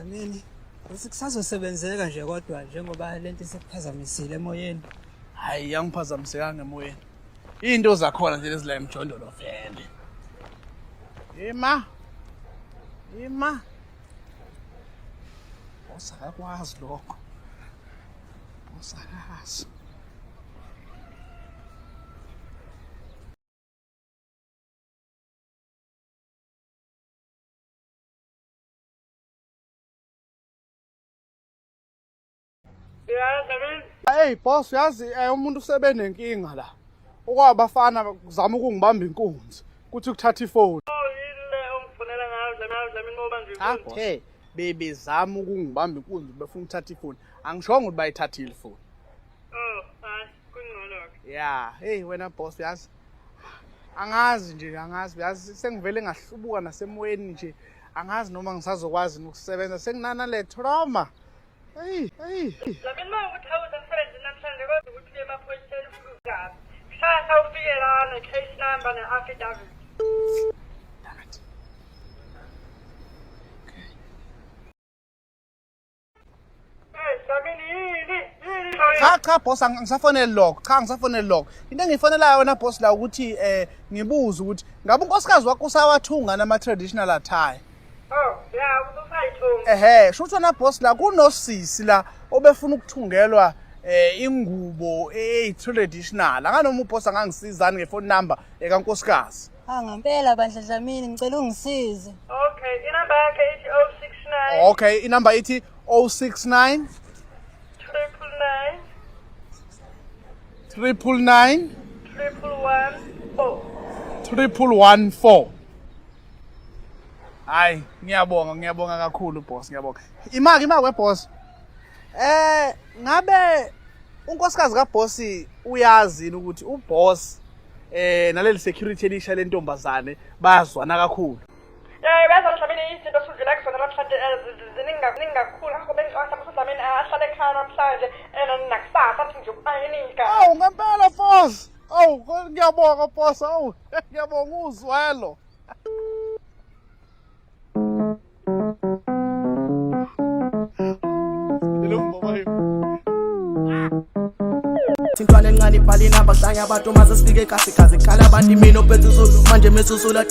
Dlamini, kusazosebenzeka nje kodwa njengoba lento sekuphazamisile emoyeni. Hayi yangiphazamisekanga emoyeni. Into zakhona nje lezila emjondolo vele. Ima. Usakakwazi lokho. Usakazi. Hey boss, yazi umuntu sebenenkinga la. Okwabafana kuzama ukungibamba inkunzi. Kuthi ukuthatha ifoni. Okay, bebezama ukungibamba inkunzi befuna ukuthatha ifoni. Angishongo ukuthi bayithathile ifoni. Oh, hayi kungcono ke. Yeah, hey wena boss yazi. Angazi yazi sengivele ngahlubuka nasemoyeni nje. Angazi noma ngisazokwazi ukusebenza senginana le trauma. Hey. Dlamini mawukuthi awuzensebenze namhlanje kodwa ukuthi uye emaphoyiseni ufike ugazi. Kusasa ufike la ne-case number ne-affidavit. Damn it. Hey, Dlamini yini? Cha boss angisafonela lokho. Cha ngisafonela lokho. Into engiyifonelayo wena boss la ukuthi ngibuza ukuthi ngabe unkosikazi wakho usawathunga nama traditional attire. Oh, yeah, usayithunga. Shutho na boss la kunosisi la obefuna ukuthungelwa ingubo traditional. Anganoma uboss angangisizani ngefone number ekankosikazi. Ngempela bandla Dlamini ngicela ungisize. Okay, inamba yakhe ithi 069. Okay, inamba ithi 069 999 114. Hayi, ngiyabonga kakhulu boss, ngiyabonga. Imaki weboss. Ngabe unkosikazi kaboss uyazi ukuthi uboss naleli security elisha lentombazane bayazwana kakhulu. Bayazi Dlamini izinto sudlula kuzona namhlanje ziningi kakhulu. Ngakho bengiqasa Dlamini ahlale ekhaya namhlanje nakusasa athi nje ukuyinika. Awu ngempela boss. Awu ngiyabonga boss. Awu ngiyabonga uzwelo. Sintwana encane ibhala inamba hlanya abantu maze sifike kahle kaze khala abantu imino phezulu manje mesusula